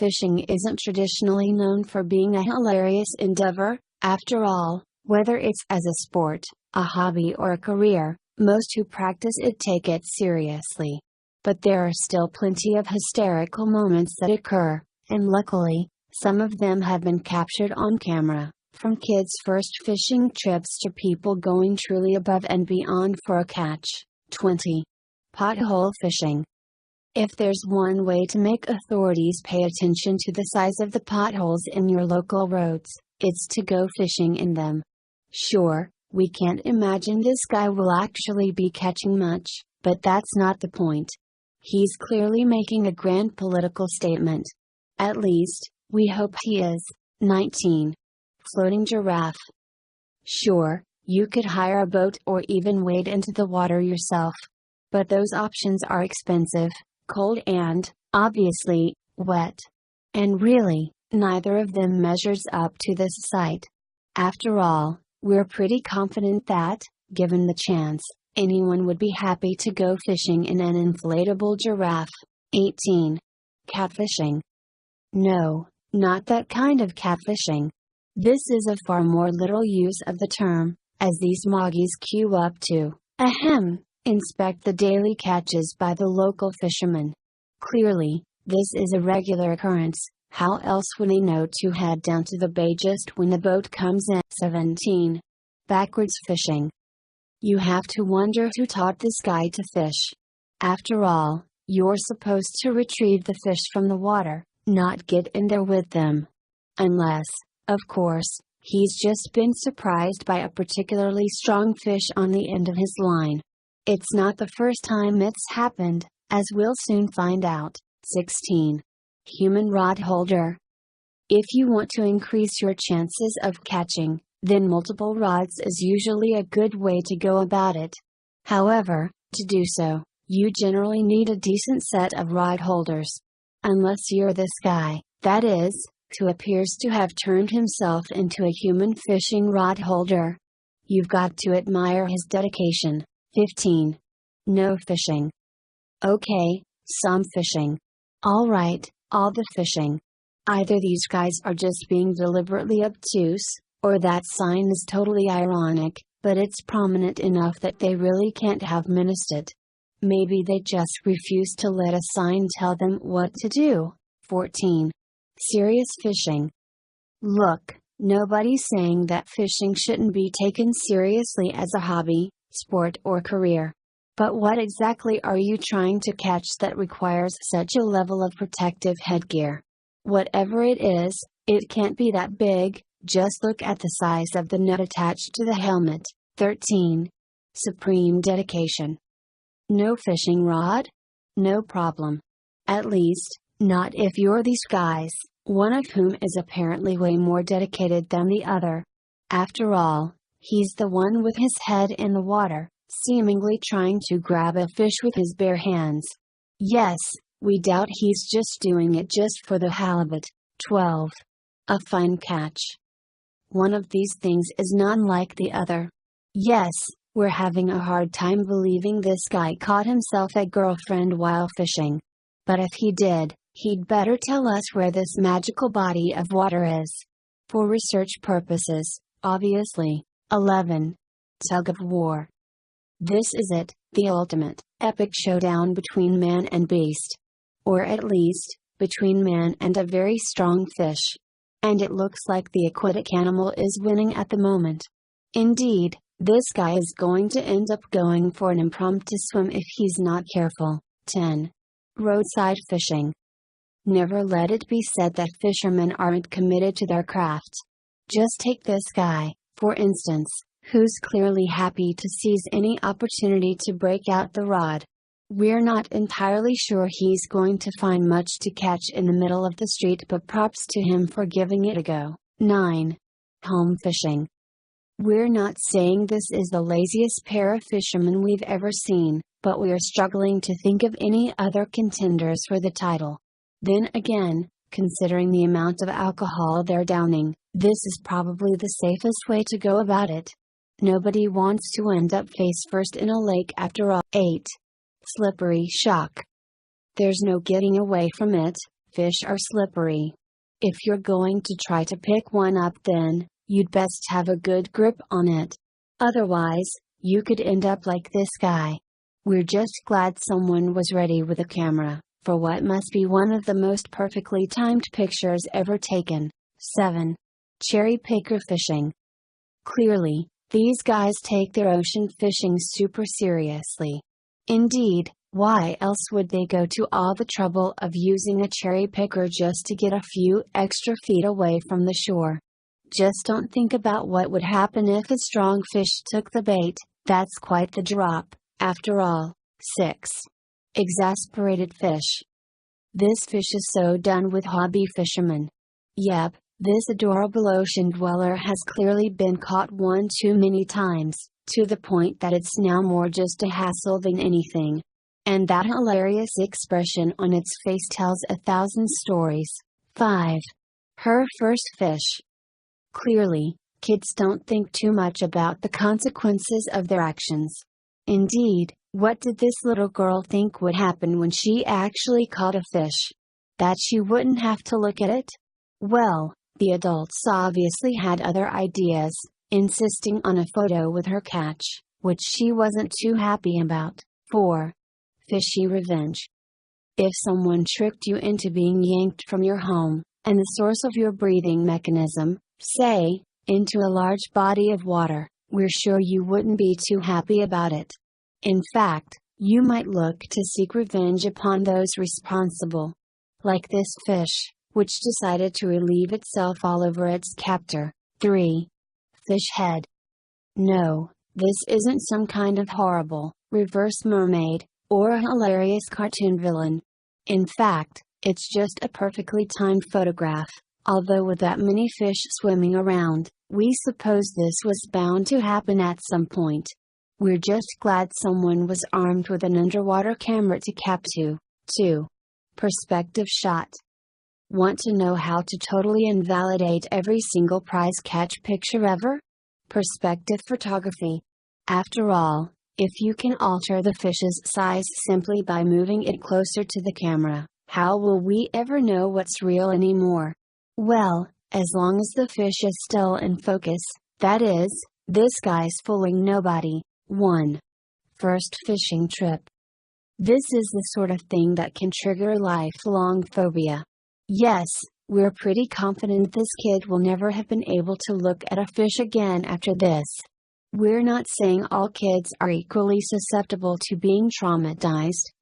fishing isn't traditionally known for being a hilarious endeavor. After all, whether it's as a sport, a hobby or a career, most who practice it take it seriously. But there are still plenty of hysterical moments that occur, and luckily, some of them have been captured on camera, from kids' first fishing trips to people going truly above and beyond for a catch. 20. Pothole fishing. If there's one way to make authorities pay attention to the size of the potholes in your local roads, it's to go fishing in them. Sure, we can't imagine this guy will actually be catching much, but that's not the point. He's clearly making a grand political statement. At least, we hope he is. 19. Floating giraffe. Sure, you could hire a boat or even wade into the water yourself. But those options are expensive, cold and, obviously, wet. And really, neither of them measures up to this sight. After all, we're pretty confident that, given the chance, anyone would be happy to go fishing in an inflatable giraffe. 18. Catfishing. No, not that kind of catfishing. This is a far more literal use of the term, as these moggies queue up to, inspect the daily catches by the local fishermen. Clearly, this is a regular occurrence. How else would they know to head down to the bay just when the boat comes in? 17. Backwards fishing. You have to wonder who taught this guy to fish. After all, you're supposed to retrieve the fish from the water, not get in there with them. Unless, of course, he's just been surprised by a particularly strong fish on the end of his line. It's not the first time it's happened, as we'll soon find out. 16. Human rod holder. If you want to increase your chances of catching, then multiple rods is usually a good way to go about it. However, to do so, you generally need a decent set of rod holders. Unless you're this guy, that is, who appears to have turned himself into a human fishing rod holder. You've got to admire his dedication. 15. No fishing. Okay, some fishing. Alright, all the fishing. Either these guys are just being deliberately obtuse, or that sign is totally ironic, but it's prominent enough that they really can't have missed it. Maybe they just refuse to let a sign tell them what to do. 14. Serious fishing. Look, nobody's saying that fishing shouldn't be taken seriously as a hobby, sport or career. But what exactly are you trying to catch that requires such a level of protective headgear? Whatever it is, it can't be that big. Just look at the size of the net attached to the helmet. 13. Supreme dedication. No fishing rod? No problem. At least, not if you're these guys, one of whom is apparently way more dedicated than the other. After all, he's the one with his head in the water, seemingly trying to grab a fish with his bare hands. Yes, we doubt he's just doing it just for the halibut. 12. A fine catch. One of these things is none like the other. Yes, we're having a hard time believing this guy caught himself a girlfriend while fishing. But if he did, he'd better tell us where this magical body of water is. For research purposes, obviously. 11. Tug of war. This is it, the ultimate, epic showdown between man and beast. Or at least, between man and a very strong fish. And it looks like the aquatic animal is winning at the moment. Indeed, this guy is going to end up going for an impromptu swim if he's not careful. 10. Roadside fishing. Never let it be said that fishermen aren't committed to their craft. Just take this guy, for instance, who's clearly happy to seize any opportunity to break out the rod. We're not entirely sure he's going to find much to catch in the middle of the street, but props to him for giving it a go. 9. Home fishing. We're not saying this is the laziest pair of fishermen we've ever seen, but we are struggling to think of any other contenders for the title. Then again, considering the amount of alcohol they're downing, this is probably the safest way to go about it. Nobody wants to end up face first in a lake after all. 8. Slippery shock. There's no getting away from it, Fish are slippery. If you're going to try to pick one up, then you'd best have a good grip on it. Otherwise, you could end up like this guy. We're just glad someone was ready with a camera, for what must be one of the most perfectly timed pictures ever taken. 7. Cherry picker fishing. Clearly, these guys take their ocean fishing super seriously. Indeed, why else would they go to all the trouble of using a cherry picker just to get a few extra feet away from the shore? Just don't think about what would happen if a strong fish took the bait. That's quite the drop, after all. 6. Exasperated fish. This fish is so done with hobby fishermen. Yep, this adorable ocean dweller has clearly been caught one too many times, to the point that it's now more just a hassle than anything. And that hilarious expression on its face tells 1,000 stories. 5. Her first fish. Clearly, kids don't think too much about the consequences of their actions. Indeed, what did this little girl think would happen when she actually caught a fish? That she wouldn't have to look at it? Well, the adults obviously had other ideas, insisting on a photo with her catch, which she wasn't too happy about. 4. Fishy revenge. If someone tricked you into being yanked from your home, and the source of your breathing mechanism, say, into a large body of water, we're sure you wouldn't be too happy about it. In fact, you might look to seek revenge upon those responsible. Like this fish, which decided to relieve itself all over its captor. 3. Fish head. No, this isn't some kind of horrible, reverse mermaid, or a hilarious cartoon villain. In fact, it's just a perfectly timed photograph, although with that many fish swimming around, we suppose this was bound to happen at some point. We're just glad someone was armed with an underwater camera to capture. 2. Perspective shot. Want to know how to totally invalidate every single prize catch picture ever? Perspective photography. After all, if you can alter the fish's size simply by moving it closer to the camera, how will we ever know what's real anymore? Well, as long as the fish is still in focus, that is, this guy's fooling nobody. 1. First fishing trip. This is the sort of thing that can trigger lifelong phobia. Yes, we're pretty confident this kid will never have been able to look at a fish again after this. We're not saying all kids are equally susceptible to being traumatized,